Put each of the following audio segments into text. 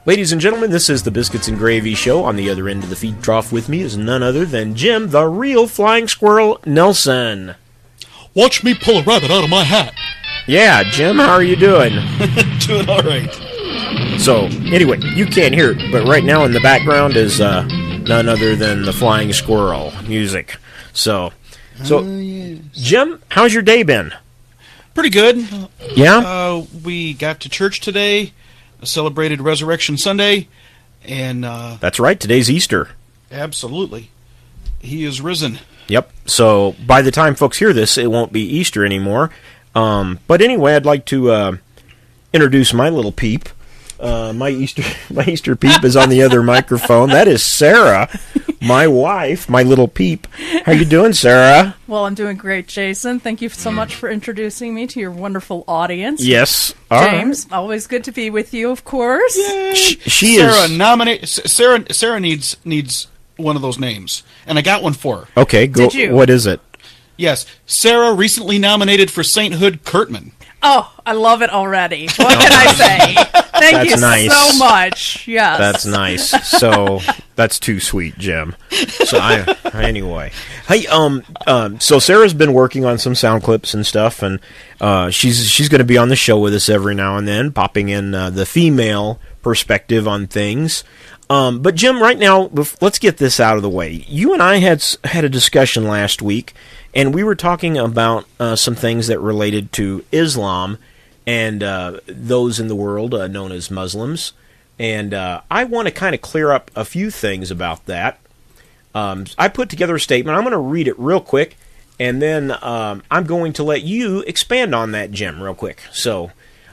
Ladies and gentlemen, this is the Biscuits and Gravy Show. On the other end of the feed trough with me is none other than Jim, the real flying squirrel, Nelson. Watch me pull a rabbit out of my hat. Yeah, Jim, how are you doing? Doing all right. So, anyway, you can't hear it, but right now in the background is none other than the flying squirrel music. So Yes. Jim, how's your day been? Pretty good. Yeah? We got to church today, celebrated Resurrection Sunday, and That's right, today's Easter. absolutely, he is risen. Yep. So by the time folks hear this, it won't be Easter anymore. But anyway, I'd like to introduce my little peep. My Easter peep is on the other microphone. That is Sarah, my wife, my little peep. How you doing, Sarah? Well, I'm doing great, Jason. Thank you so much for introducing me to your wonderful audience. Yes. All James, right. always good to be with you, of course. She Sarah is. Sarah needs one of those names, and I got one for her. Okay, go. Did you? What is it? Yes, Sarah recently nominated for Sainthood Kurtman. Oh, I love it already. What can I say? Thank you nice. so much. Yes. That's nice. So that's too sweet, Jim. So anyway, hey, so Sarah's been working on some sound clips and stuff, and she's going to be on the show with us every now and then, popping in the female perspective on things. But Jim, right now, let's get this out of the way. You and I had a discussion last week, and we were talking about some things that related to Islam and those in the world known as Muslims. And I want to kind of clear up a few things about that. I put together a statement. I'm going to read it real quick, and then I'm going to let you expand on that, Jim, real quick. So,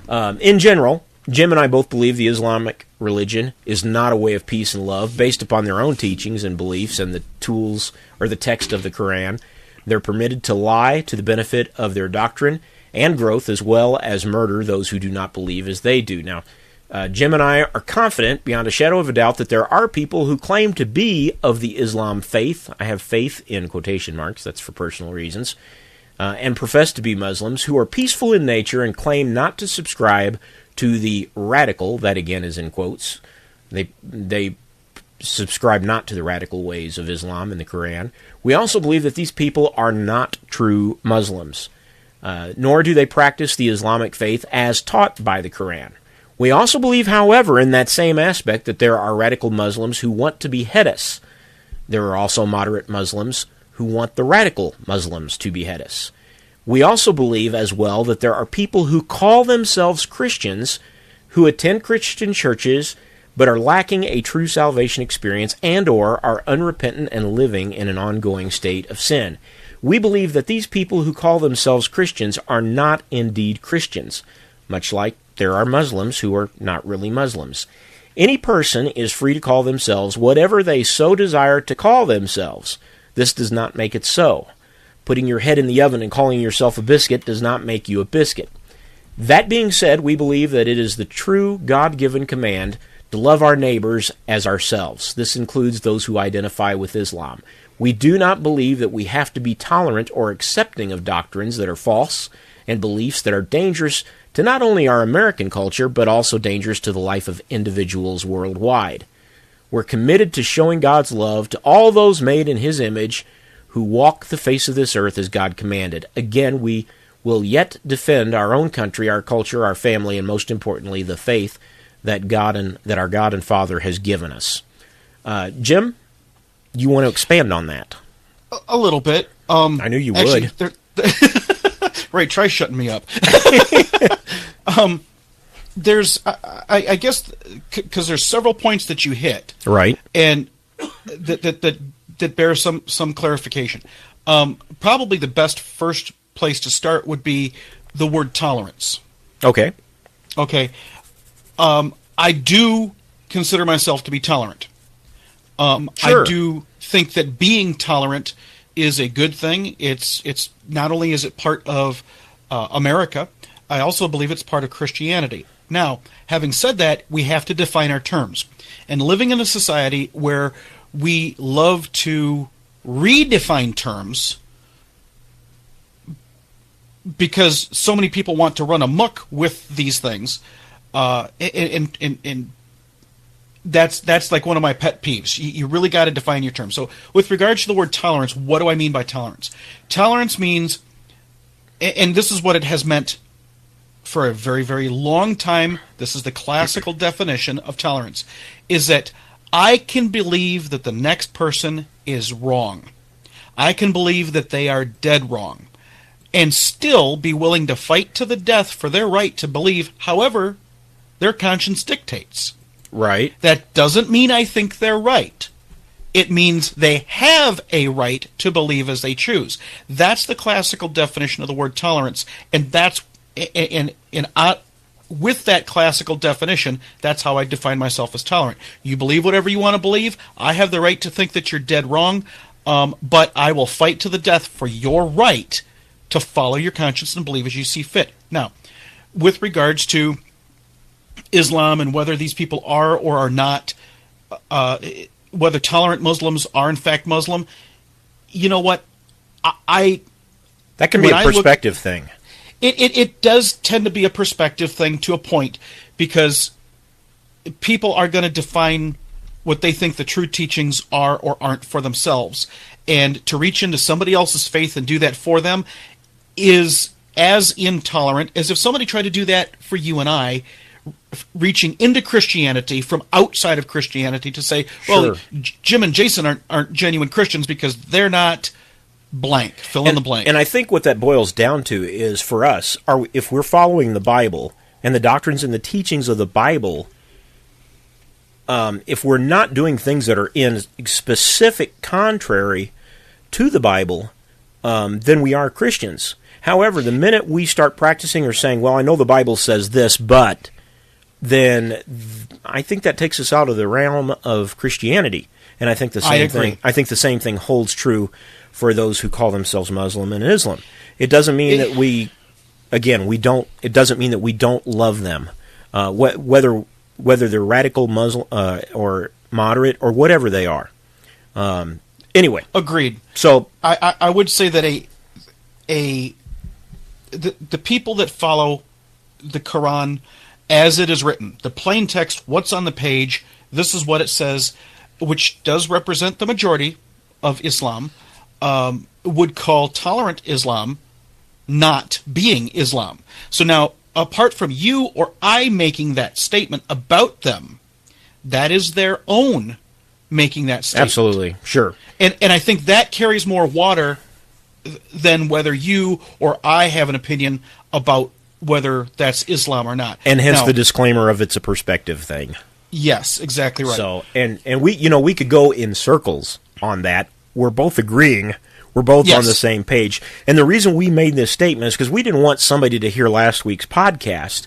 in general, Jim and I both believe the Islamic religion is not a way of peace and love based upon their own teachings and beliefs and the tools or the text of the Quran. They're permitted to lie to the benefit of their doctrine and growth, as well as murder those who do not believe as they do. Now, Jim and I are confident, beyond a shadow of a doubt, that there are people who claim to be of the Islam faith. I have faith in quotation marks, that's for personal reasons, and profess to be Muslims who are peaceful in nature and claim not to subscribe to the radical, that again is in quotes. They subscribe not to the radical ways of Islam in the Quran. We also believe that these people are not true Muslims, nor do they practice the Islamic faith as taught by the Quran. We also believe, however, in that same aspect, that there are radical Muslims who want to behead us. There are also moderate Muslims who want the radical Muslims to behead us. We also believe as well that there are people who call themselves Christians who attend Christian churches but are lacking a true salvation experience and or are unrepentant and living in an ongoing state of sin. We believe that these people who call themselves Christians are not indeed Christians, much like there are Muslims who are not really Muslims. Any person is free to call themselves whatever they so desire to call themselves. This does not make it so. Putting your head in the oven and calling yourself a biscuit does not make you a biscuit. That being said, we believe that it is the true God-given command to love our neighbors as ourselves. This includes those who identify with Islam. We do not believe that we have to be tolerant or accepting of doctrines that are false and beliefs that are dangerous to not only our American culture, but also dangerous to the life of individuals worldwide. We're committed to showing God's love to all those made in His image who walk the face of this earth as God commanded. Again, we will yet defend our own country, our culture, our family, and most importantly, the faith that our God and Father has given us. Jim, you want to expand on that? A little bit. I knew you would. Right, try shutting me up. There's, I guess, because there's several points that you hit, right, and that bear some clarification. Probably the best first place to start would be the word tolerance. Okay. I do consider myself to be tolerant. Sure. I do think that being tolerant is a good thing. It's not only is it part of America, I also believe it's part of Christianity. Now, having said that, we have to define our terms. And living in a society where we love to redefine terms because so many people want to run amok with these things, and that's like one of my pet peeves. You really got to define your term. So with regards to the word tolerance, what do I mean by tolerance? Tolerance means, and this is what it has meant for a very, very long time, this is the classical definition of tolerance, is that I can believe that the next person is wrong. I can believe that they are dead wrong, and still be willing to fight to the death for their right to believe however their conscience dictates. Right. That doesn't mean I think they're right. It means they have a right to believe as they choose. That's the classical definition of the word tolerance, and that's with that classical definition, that's how I define myself as tolerant. You believe whatever you want to believe. I have the right to think that you're dead wrong, but I will fight to the death for your right to follow your conscience and believe as you see fit. Now, with regards to Islam and whether these people are or are not, whether tolerant Muslims are in fact Muslim, you know what? That can be a perspective thing. It does tend to be a perspective thing to a point, because people are going to define what they think the true teachings are or aren't for themselves. And to reach into somebody else's faith and do that for them is as intolerant as if somebody tried to do that for you and I, reaching into Christianity from outside of Christianity to say, well, sure, Jim and Jason aren't genuine Christians because they're not blank, fill in the blank. And I think what that boils down to is, for us, if we're following the Bible and the doctrines and the teachings of the Bible, if we're not doing things that are in specific contrary to the Bible, then we are Christians. However, the minute we start practicing or saying, well, I know the Bible says this, but, then I think that takes us out of the realm of Christianity. And I think the same thing holds true for those who call themselves Muslim and Islam. It doesn't mean that it doesn't mean that we don't love them. Whether they're radical Muslim or moderate or whatever they are. Anyway. Agreed. So I would say that the people that follow the Quran as it is written, the plain text, what's on the page, this is what it says, which does represent the majority of Islam, would call tolerant Islam not being Islam. So now, apart from you or I making that statement about them, that is their own making that statement. Absolutely, sure. And I think that carries more water than whether you or I have an opinion about whether that's Islam or not. And hence the disclaimer of it's a perspective thing. Yes, exactly right. So, and we could go in circles on that. We're both agreeing. We're both on the same page. And the reason we made this statement is because we didn't want somebody to hear last week's podcast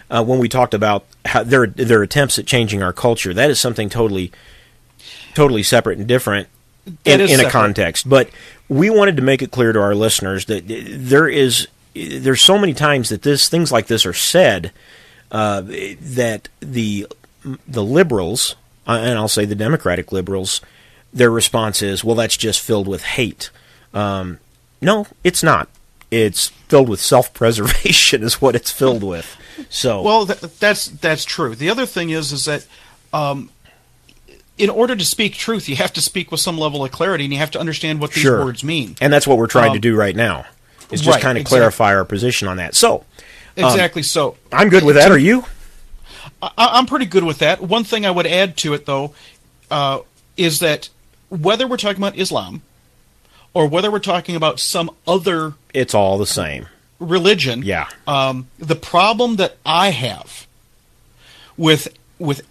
when we talked about how their attempts at changing our culture. That is something totally separate and different in a context. But we wanted to make it clear to our listeners that there's so many times that things like this are said that the liberals, and I'll say the Democratic liberals, their response is, well, that's just filled with hate. No, it's not. It's filled with self-preservation is what it's filled with. So, well, that's true. The other thing is that in order to speak truth, you have to speak with some level of clarity, and you have to understand what these words mean. And that's what we're trying to do right now. Is just kind of clarify our position on that. So, exactly. So I'm good with that. Are you? I'm pretty good with that. One thing I would add to it, though, is that whether we're talking about Islam or whether we're talking about some other, it's all the same religion. Yeah. The problem that I have with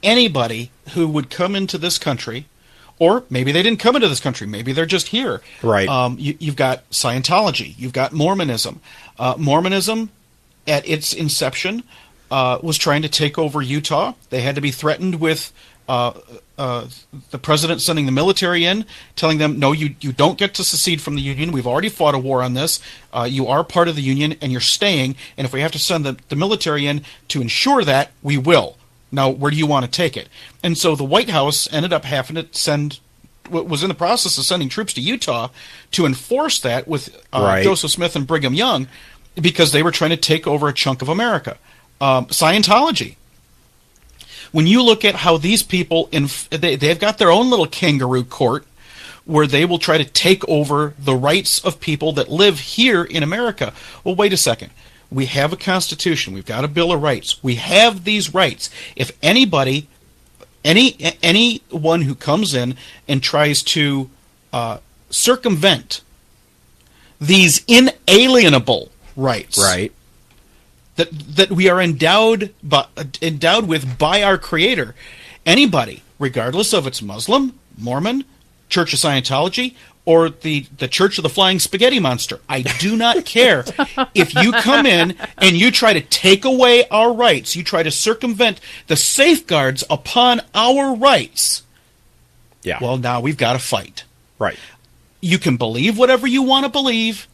anybody who would come into this country, or maybe they didn't come into this country, maybe they're just here. Right. You've got Scientology, you've got Mormonism. Mormonism, at its inception, was trying to take over Utah. They had to be threatened with the president sending the military in, telling them, no, you don't get to secede from the Union. We've already fought a war on this. You are part of the Union, and you're staying. And if we have to send the military in to ensure that, we will. Now, where do you want to take it? And so the White House ended up having to was in the process of sending troops to Utah to enforce that with Joseph Smith and Brigham Young, because they were trying to take over a chunk of America. Scientology. When you look at how these people, they've got their own little kangaroo court where they will try to take over the rights of people that live here in America. Well, wait a second. We have a Constitution. We've got a Bill of Rights. We have these rights. If anybody, anyone who comes in and tries to circumvent these inalienable rights, Right. that we are endowed with by our Creator, anybody, regardless of it's Muslim, Mormon, Church of Scientology, or the Church of the Flying Spaghetti Monster, I do not care. If you come in and you try to take away our rights, you try to circumvent the safeguards upon our rights, Yeah. well, now we've got to fight. Right. You can believe whatever you want to believe,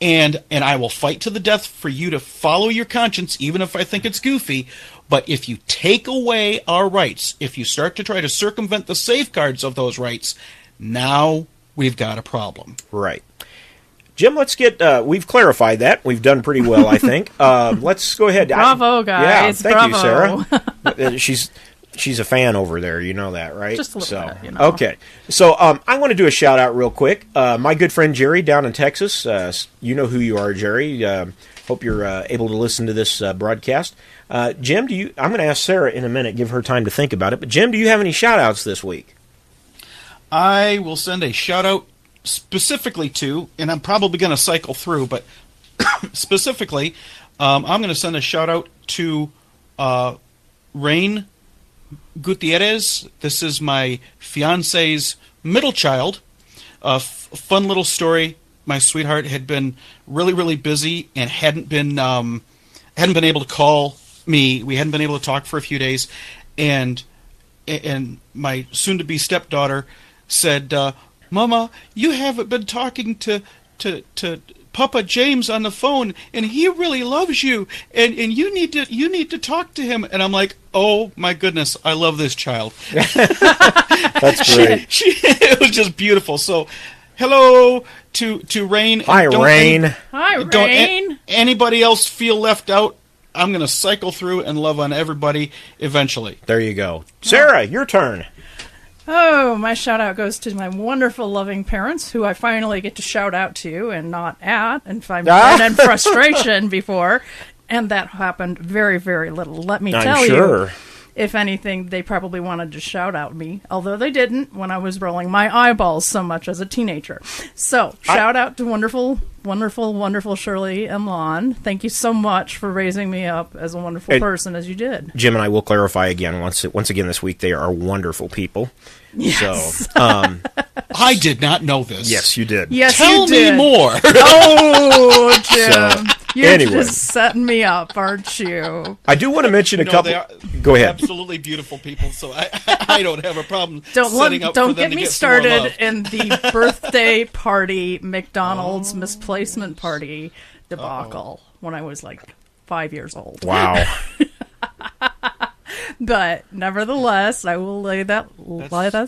and I will fight to the death for you to follow your conscience, even if I think it's goofy. But if you take away our rights, if you start to try to circumvent the safeguards of those rights, now we've got a problem. Right. Jim, let's get, we've clarified that. We've done pretty well, I think. Let's go ahead. Bravo, guys. Yeah, thank Bravo. you, Sarah. She's a fan over there. You know that, right? Just a little bit, you know. Okay. So I want to do a shout-out real quick. My good friend Jerry down in Texas, you know who you are, Jerry. Hope you're able to listen to this broadcast. Jim, I'm going to ask Sarah in a minute, give her time to think about it. But Jim, do you have any shout-outs this week? I will send a shout-out specifically to, and I'm probably going to cycle through, but specifically, I'm going to send a shout-out to Rain Gutierrez. This is my fiance's middle child. Fun little story. My sweetheart had been really, really busy and hadn't been able to call me. We hadn't been able to talk for a few days, and my soon-to-be stepdaughter said, "Mama, you haven't been talking to Papa James on the phone, and he really loves you, and you need to talk to him." And I'm like, "Oh my goodness, I love this child." That's great. It was just beautiful. So, hello to Rain. Hi, Rain. Hi, Rain. Don't anybody else feel left out? I'm going to cycle through and love on everybody eventually. There you go. Sarah, your turn. Oh, my shout out goes to my wonderful, loving parents, who I finally get to shout out to and not at, and I've been in frustration before, and that happened very, very little. Let me tell you, if anything, they probably wanted to shout out me, although they didn't when I was rolling my eyeballs so much as a teenager. So, shout out to wonderful, wonderful, wonderful Shirley and Lon. Thank you so much for raising me up as a wonderful person as you did. Jim and I will clarify again, once again this week, they are wonderful people. Yes. So, I did not know this. yes, you did. Yes, Tell you did. me more. Oh, Jim. So, You're anyway. just setting me up, aren't you? I do want to mention a No, couple. they are Go ahead. Absolutely beautiful people, so I don't have a problem Don't setting up for don't them get to me get some more started love. in the birthday party McDonald's misplacement party debacle when I was like 5 years old. Wow. But nevertheless, I will lay that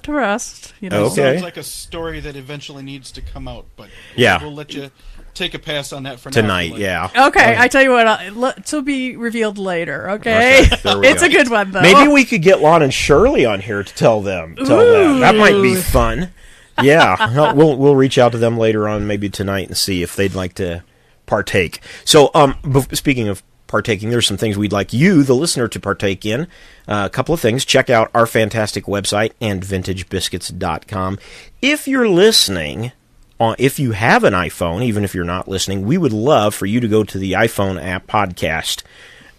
to rest. You know. Okay. Sounds like a story that eventually needs to come out, but Yeah. we'll let you take a pass on that for Tonight, now. yeah. Okay, I tell you what, to be revealed later. Okay, there we it's go. a good one though. Maybe we could get Lon and Shirley on here to tell them. That might be fun. Yeah, we'll reach out to them later on, maybe tonight, and see if they'd like to partake. So, speaking of partaking, there's some things we'd like you, the listener, to partake in. A couple of things. Check out our fantastic website and vintagebiscuits.com. If you're listening, if you have an iPhone, even if you're not listening, we would love for you to go to the iPhone app podcast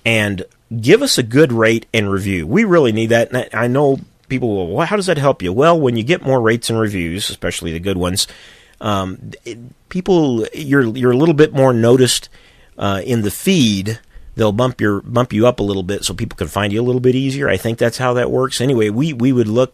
and give us a good rate and review. We really need that. And I know people will, well, how does that help you? Well, when you get more rates and reviews, especially the good ones, people, you're a little bit more noticed in the feed. They'll bump you up a little bit so people can find you a little bit easier. I think that's how that works. Anyway, we would love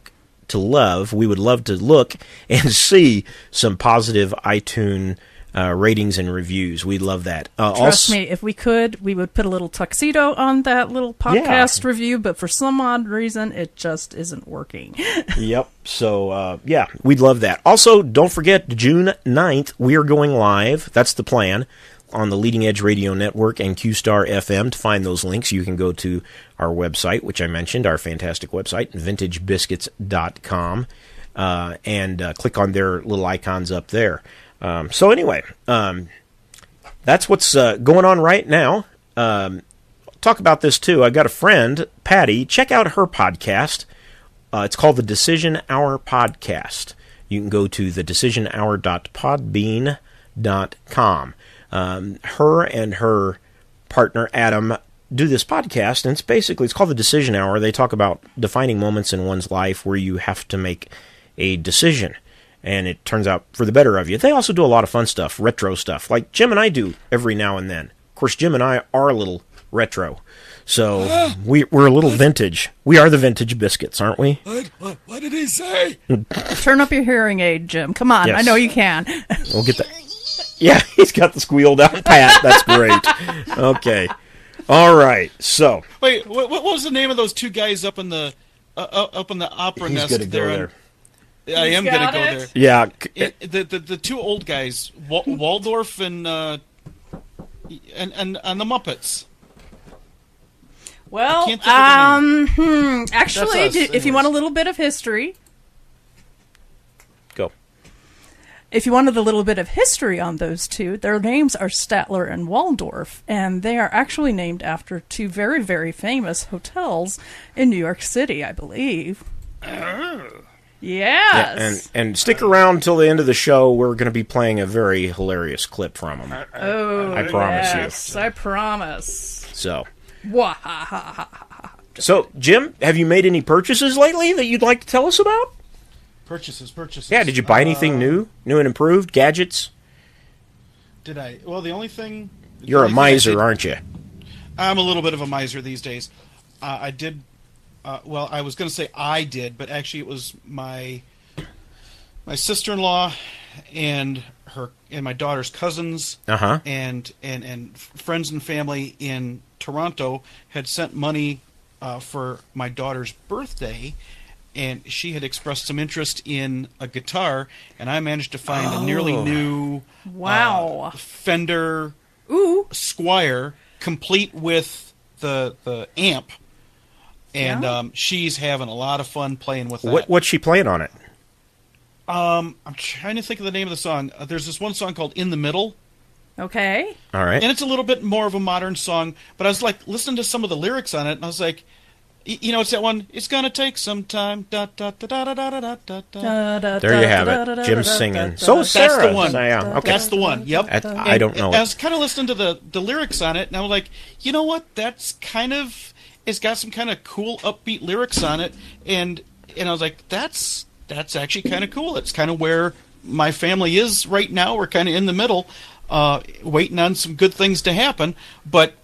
to look and see some positive iTunes ratings and reviews. We'd love that. Trust me, if we could, we would put a little tuxedo on that little podcast review, but for some odd reason, it just isn't working. Yep. So, we'd love that. Also, don't forget, June 9th, we are going live. That's the plan. on the Leading Edge Radio Network and QStar FM. To find those links, you can go to our website, which I mentioned, our fantastic website, vintagebiscuits.com, and click on their little icons up there. So anyway, that's what's going on right now. Talk about this, too. I got a friend, Patty. Check out her podcast. It's called the Decision Hour Podcast. You can go to thedecisionhour.podbean.com. Her and her partner, Adam, do this podcast, and it's called the Decision Hour. They talk about defining moments in one's life where you have to make a decision, and it turns out for the better of you. They also do a lot of fun stuff, retro stuff, like Jim and I do every now and then. Of course, Jim and I are a little retro, so we're a little vintage. We are the Vintage Biscuits, aren't we? What did he say? Turn up your hearing aid, Jim. Come on, Yes. I know you can. We'll get that. Yeah, he's got the squeal down pat. That's great. Okay. All right. So. Wait, what was the name of those two guys up in the opera He's nest? going to go there. I am going to got go it? there. Yeah. The two old guys, Waldorf and the Muppets. Well, can't think of actually, That's us, if you anyways. want a little bit of history, Go. if you wanted a little bit of history on those two, their names are Statler and Waldorf, and they are actually named after two very, very famous hotels in New York City, I believe. Oh. Yes. And stick around till the end of the show. We're going to be playing a very hilarious clip from them. Oh, I promise you. yes, I promise. So. Wahahaha. So, Jim, have you made any purchases lately that you'd like to tell us about? Purchases. Yeah, did you buy anything new and improved? Gadgets? Did I? Well, the only thing... You're a the only thing I miser, did- aren't you? I'm a little bit of a miser these days. I did... well, I was going to say I did, but actually it was my sister-in-law and my daughter's cousins Uh-huh. and friends and family in Toronto had sent money for my daughter's birthday, and she had expressed some interest in a guitar, and I managed to find a nearly new Wow. Fender Ooh. Squire, complete with the amp, and Yeah. she's having a lot of fun playing with that. What's she playing on it? I'm trying to think of the name of the song. There's this one song called "In the Middle." Okay. All right. And it's a little bit more of a modern song, but I was like listening to some of the lyrics on it, and I was like, you know, it's that one. It's gonna take some time. Da, da, da, da, da, da, da, da, da. There you have it. Jim's singing. So is That's Sarah. the one. So, yeah, okay. That's the one. Yep. I don't know I it. was kind of listening to the lyrics on it, and I was like, you know what? That's kind of. It's got some kind of cool, upbeat lyrics on it, and I was like, that's actually kind of cool. It's kind of where my family is right now. We're kind of in the middle, waiting on some good things to happen, but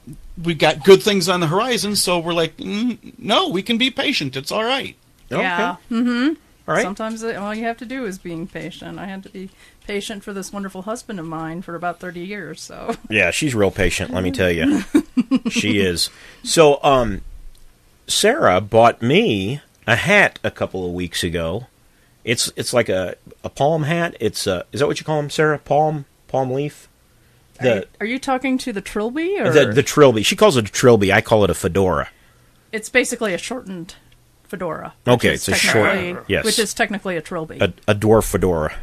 we've got good things on the horizon, so we're like, no, we can be patient. It's all right. Yeah. Okay. All right. Sometimes all you have to do is being patient. I had to be patient for this wonderful husband of mine for about 30 years. So Yeah, she's real patient, let me tell you. She is. So, Sarah bought me a hat a couple of weeks ago. It's like a palm hat. It's is that what you call them, Sarah? Palm leaf? are you talking to the Trilby? Or? The Trilby. She calls it a Trilby. I call it a fedora. It's basically a shortened fedora. Okay, which is it's a short- technically- yes. Which is technically a Trilby. A dwarf fedora.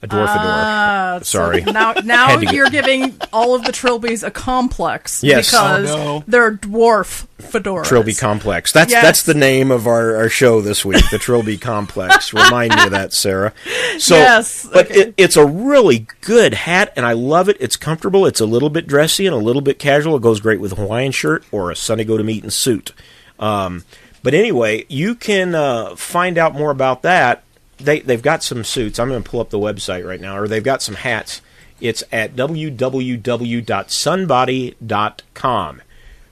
A dwarf fedora. Sorry. So now Had to get- you're giving all of the Trilbys a complex Yes. because Oh, no. they're dwarf fedoras. Trilby Complex. That's Yes. the name of our show this week, the Trilby Complex. Remind me of that, Sarah. So, Yes, but okay. it's a really good hat, and I love it. It's comfortable. It's a little bit dressy and a little bit casual. It goes great with a Hawaiian shirt or a Sunday go to meeting suit. But anyway, you can find out more about that. They've got some suits. I'm going to pull up the website right now, or they've got some hats. It's at www.sunbody.com.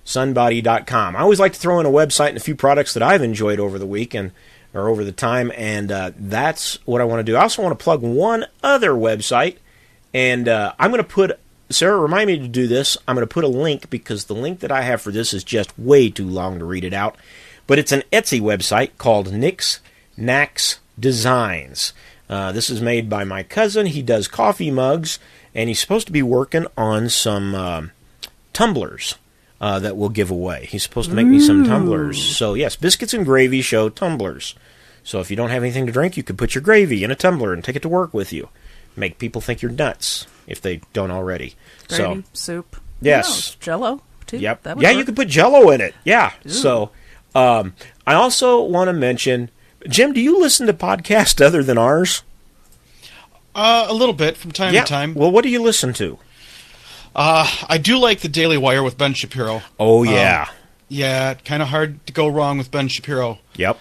Sunbody.com. I always like to throw in a website and a few products that I've enjoyed over the weekend or over the time, and that's what I want to do. I also want to plug one other website, and I'm going to put, Sarah, remind me to do this. I'm going to put a link because the link that I have for this is just way too long to read it out. But it's an Etsy website called Nick's Knacks Designs. This is made by my cousin. He does coffee mugs, and he's supposed to be working on some tumblers that we'll give away. He's supposed to make me some tumblers. So, yes, Biscuits and Gravy Show tumblers. So if you don't have anything to drink, you could put your gravy in a tumbler and take it to work with you. Make people think you're nuts if they don't already. Gravy, soup. Yes. Jell-O, too. Yep. That would Yeah, work. you could put Jell-O in it. Yeah. Ooh. So I also want to mention, Jim, do you listen to podcasts other than ours? A little bit from time to time. Well, what do you listen to? I do like the Daily Wire with Ben Shapiro. Oh, yeah. Yeah, kind of hard to go wrong with Ben Shapiro. Yep.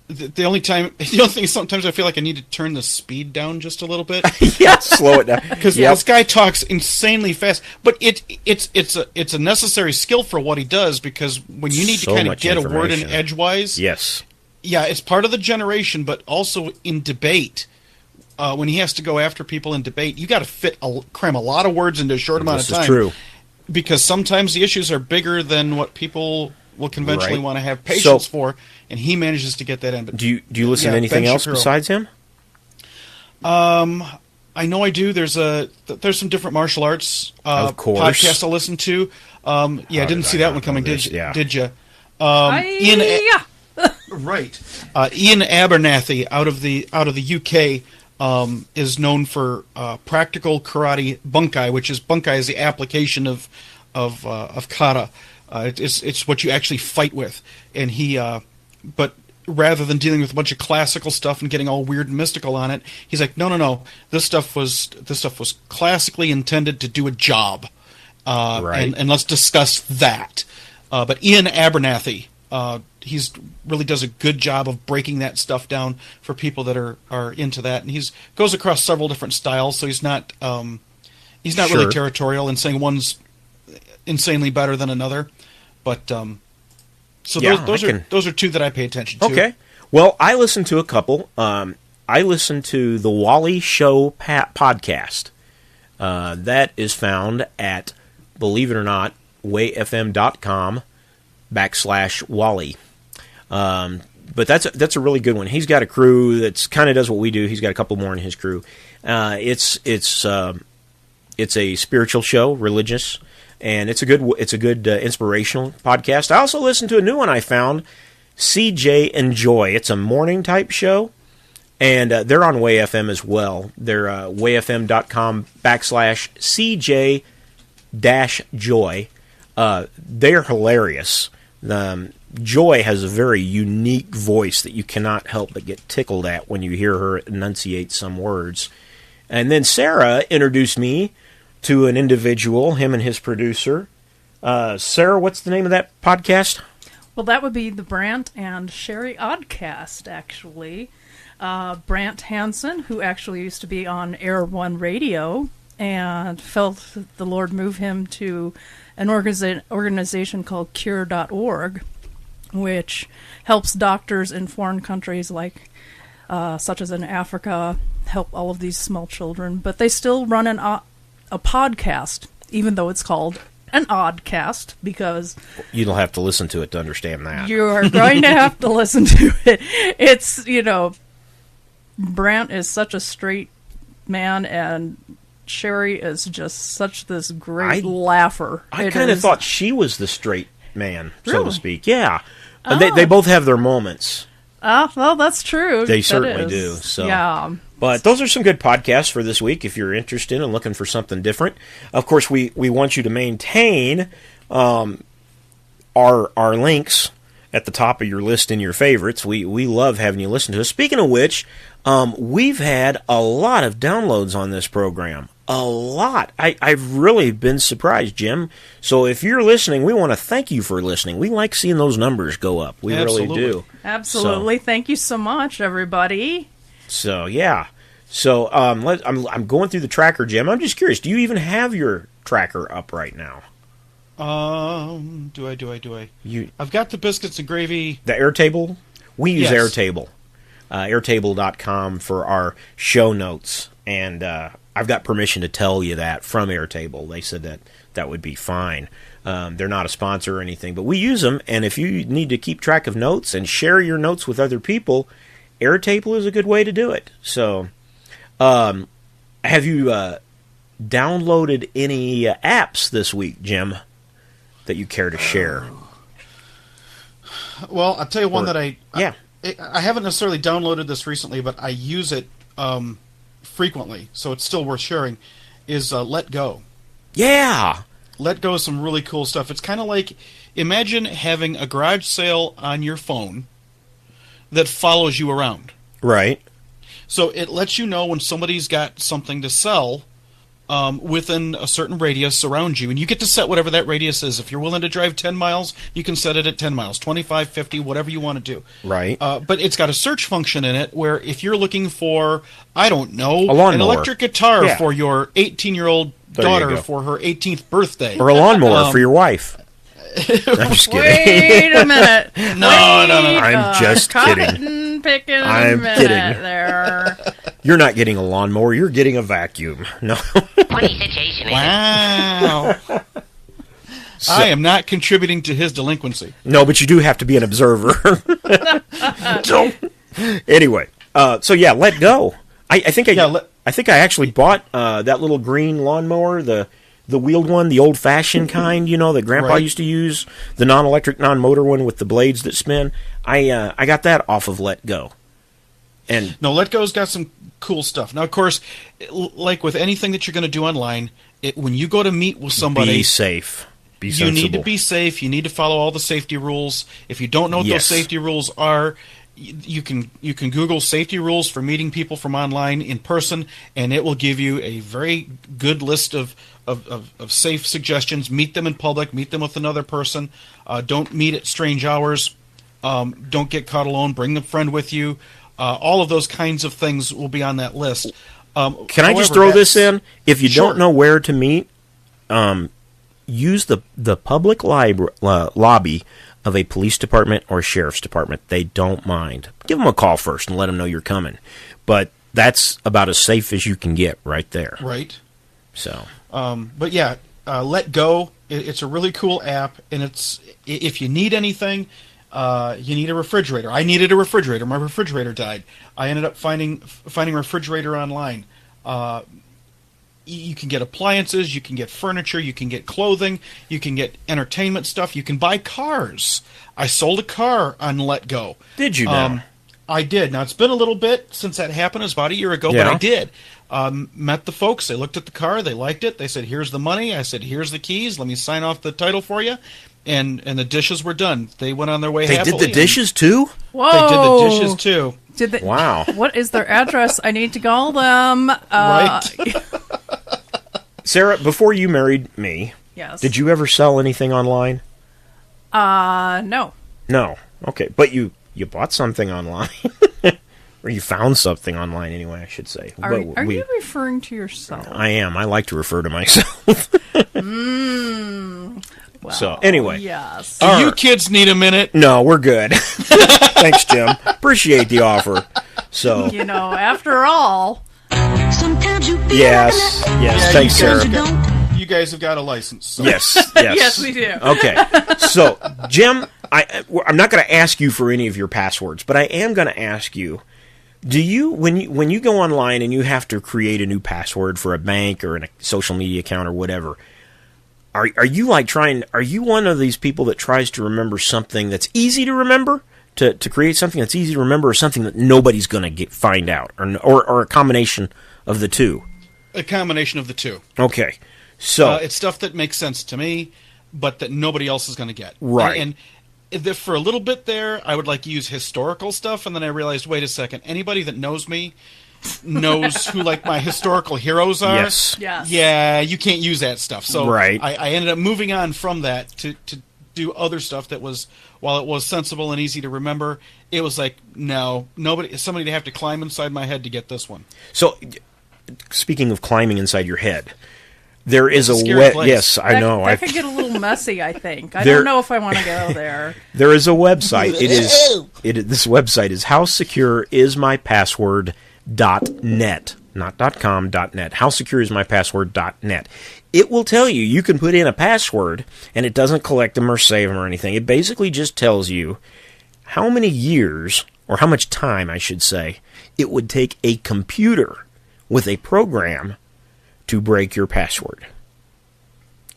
The only thing is sometimes I feel like I need to turn the speed down just a little bit. Yeah, slow it down. Because this guy talks insanely fast, but it's a necessary skill for what he does, because when you need to kind of get a word in edgewise, yes, yeah, it's part of the generation, but also in debate. When he has to go after people in debate, you got to cram a lot of words into a short amount of time. This is true. Because sometimes the issues are bigger than what people will conventionally want to have patience for, and he manages to get that in. But do you listen to anything else besides him? I know I do. There's some different martial arts podcasts I listen to. I didn't see that one coming. Did you? Right. Ian Abernathy out of the UK is known for practical karate bunkai, which is bunkai is the application of kata. It's what you actually fight with, and but rather than dealing with a bunch of classical stuff and getting all weird and mystical on it, he's like, no, this stuff was classically intended to do a job, and let's discuss that. But Ian Abernathy, he's really does a good job of breaking that stuff down for people that are into that, and he's goes across several different styles, so he's not really territorial and saying one's insanely better than another, but those are two that I pay attention to. Okay, well, I listen to a couple. I listen to the Wally Show podcast. That is found at, believe it or not, wayfm.com/Wally. But that's a really good one. He's got a crew that's kind of does what we do. He's got a couple more in his crew. It's a spiritual show, religious, and it's a good inspirational podcast. I also listen to a new one I found, CJ and Joy. It's a morning type show, and they're on Way FM as well. They're wayfm.com/CJ-Joy. They're hilarious. Joy has a very unique voice that you cannot help but get tickled at when you hear her enunciate some words. And then Sarah introduced me to an individual, him and his producer. Sarah, what's the name of that podcast? Well, that would be the Brant and Sherry Oddcast, actually. Brant Hansen, who actually used to be on Air One Radio, and felt the Lord move him to an organization called Cure.org, which helps doctors in foreign countries like such as in Africa, help all of these small children. But they still run a podcast, even though it's called an Oddcast, because you'll have to listen to it to understand that. You are going to have to listen to it. It's, Brant is such a straight man, and Sherry is just such this great laugher. I kind of thought she was the straight man, so to speak. Yeah. Oh. They both have their moments. Well, that's true. They certainly do. So. Yeah. But those are some good podcasts for this week if you're interested and looking for something different. Of course, we want you to maintain our links at the top of your list in your favorites. We love having you listen to us. Speaking of which, we've had a lot of downloads on this program. A lot. I've really been surprised, Jim. So if you're listening, we want to thank you for listening. We like seeing those numbers go up. We really do. Absolutely. So, thank you so much, everybody. So, yeah. So I'm going through the tracker, Jim. I'm just curious. Do you even have your tracker up right now? Do I? I've got the Biscuits and Gravy. The Airtable? We use Airtable. Airtable.com for our show notes. And I've got permission to tell you that from Airtable. They said that would be fine. They're not a sponsor or anything, but we use them. And if you need to keep track of notes and share your notes with other people, Airtable is a good way to do it. So, have you downloaded any apps this week, Jim, that you care to share? Well, I'll tell you one that Yeah. I haven't necessarily downloaded this recently, but I use it frequently, so it's still worth sharing, is Let Go. Yeah. Let Go is some really cool stuff. It's kind of like, imagine having a garage sale on your phone that follows you around. Right. So it lets you know when somebody's got something to sell within a certain radius around you. And you get to set whatever that radius is. If you're willing to drive 10 miles, you can set it at 10 miles, 25, 50, whatever you want to do. Right. But it's got a search function in it where if you're looking for, I don't know, a lawnmower, an electric guitar yeah, for your 18-year-old daughter for her 18th birthday. Or a lawnmower for your wife. I'm just kidding. Wait a minute. No. I'm just kidding. Picking I'm a minute kidding. there. You're not getting a lawnmower. You're getting a vacuum. No. Funny situation. Wow. I am not contributing to his delinquency. No, but you do have to be an observer. Don't. Anyway, so yeah, Let Go. I think I actually bought that little green lawnmower, the wheeled one, the old-fashioned kind, that Grandpa Right. used to use, the non-electric, non-motor one with the blades that spin. I got that off of Let Go. And No, Let Go's got some cool stuff. Now, of course, like with anything that you're going to do online, when you go to meet with somebody, be safe. Be you sensible. need to be safe. You need to follow all the safety rules. If you don't know what Yes. those safety rules are, you can Google safety rules for meeting people from online in person, and it will give you a very good list of safe suggestions. Meet them in public. Meet them with another person. Don't meet at strange hours. Don't get caught alone. Bring a friend with you. All of those kinds of things will be on that list. Can I just throw this in? If you Sure. don't know where to meet, use the public lobby of a police department or sheriff's department. They don't mind. Give them a call first and let them know you're coming. But that's about as safe as you can get right there. Right. So, But yeah, Let Go. It's a really cool app, and it's if you need anything, you need a refrigerator. I needed a refrigerator. My refrigerator died. I ended up finding a refrigerator online. You can get appliances, you can get furniture, you can get clothing, you can get entertainment stuff, you can buy cars. I sold a car on Let Go. did you now? I did. Now, it's been a little bit since that happened. It was about a year ago, but Yeah. I did. Met the folks. They looked at the car. They liked it. They said, here's the money. I said, here's the keys. Let me sign off the title for you. And the dishes were done. They went on their way They happily. did the dishes too? Whoa. They did the dishes, too. Did they, Wow. What is their address? I need to call them. Right. Sarah, before you married me, Yes. did you ever sell anything online? No. No. Okay. But you bought something online. Or you found something online anyway, I should say. Are you referring to yourself? I am. I like to refer to myself. Well, So, anyway. Yes. Do you kids need a minute? No, we're good. Thanks, Jim. Appreciate the offer. So, After all, Sometimes you feel yes. Yeah, Thanks, you guys Sarah. have you guys have got a license. So. Yes. yes, we do. Okay. So, Jim, I'm not going to ask you for any of your passwords, but I am going to ask you, do you when you go online and you have to create a new password for a bank or a social media account or whatever, are you one of these people that tries to remember something that's easy to remember? To create something that's easy to remember, or something that nobody's going to find out, or a combination of the two? A combination of the two. Okay. So It's stuff that makes sense to me, but that nobody else is going to get. Right. And for a little bit there, I would like to use historical stuff, and then I realized, wait a second, anybody that knows me knows who my historical heroes are. yes. Yes. Yeah, you can't use that stuff. So Right. I ended up moving on from that to do other stuff that was, while it was sensible and easy to remember, it was like, no, somebody to have to climb inside my head to get this one. So, speaking of climbing inside your head, there is It's a a scary place. yes, I know. That could get a little messy, I think. I There- don't know if I want to go there. There is a website. This website is howsecureismypassword.net, not .com, .net. Howsecureismypassword.net. It will tell you can put in a password, and it doesn't collect them or save them or anything. It basically just tells you how many years, or how much time, I should say, it would take a computer with a program to break your password.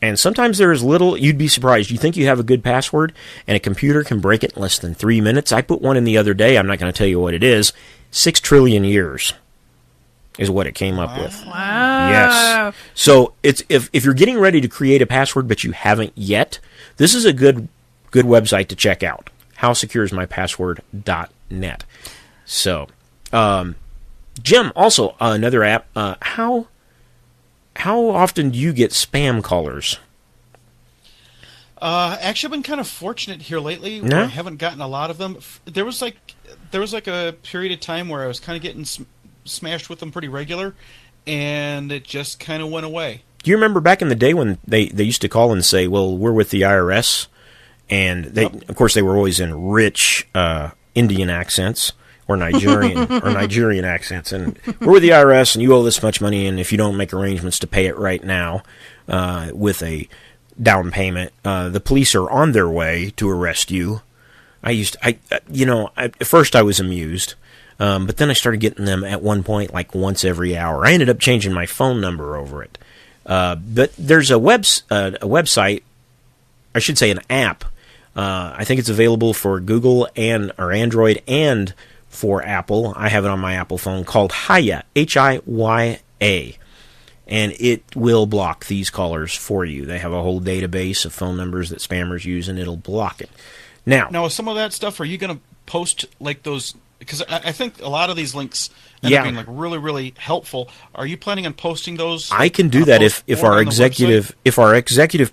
And sometimes there is little, you'd be surprised. You think you have a good password, and a computer can break it in less than 3 minutes. I put one in the other day. I'm not going to tell you what it is. 6 trillion years is what it came up with. Wow. Yes. So it's if you're getting ready to create a password, but you haven't yet, this is a good website to check out. HowSecureIsMyPassword.net. So, Jim, also another app. How often do you get spam callers? Actually, I've been kind of fortunate here lately. Where I haven't gotten a lot of them. There was like a period of time where I was kind of getting smashed with them pretty regular, and it just kind of went away. Do you remember back in the day when they used to call and say, "Well, we're with the IRS," and of course, they were always in rich Indian accents. Or Nigerian accents, and we're with the IRS, and you owe this much money, and if you don't make arrangements to pay it right now with a down payment, the police are on their way to arrest you. At first I was amused, but then I started getting them at one point like once every hour. I ended up changing my phone number over it. But there's a website, I should say an app. I think it's available for Google or Android and for Apple. I have it on my Apple phone called Hiya, Hiya, and it will block these callers for you. They have a whole database of phone numbers that spammers use, and it'll block it. Now, with some of that stuff, are you going to post like those? Because I think a lot of these links end up being like really, really helpful. Are you planning on posting those? I can do that if our executive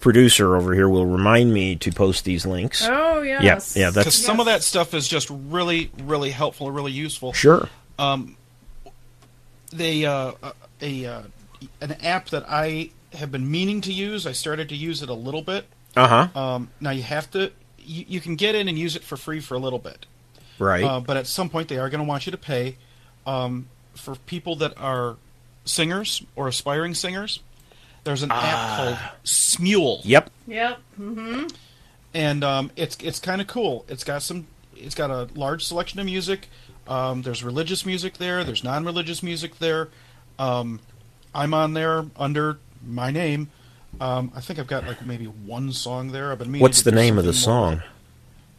producer over here will remind me to post these links. Oh yes, yeah. Because some of that stuff is just really, really helpful and really useful. Sure. An app that I have been meaning to use. I started to use it a little bit. Now you have to. You can get in and use it for free for a little bit. Right. But at some point, they are going to want you to pay. For people that are singers or aspiring singers, there's an app called Smule. Yep. Mm-hmm. And it's kind of cool. It's got a large selection of music. There's religious music there. There's non-religious music there. I'm on there under my name. I think I've got like maybe one song there. I've been meaning What's to the do name of the something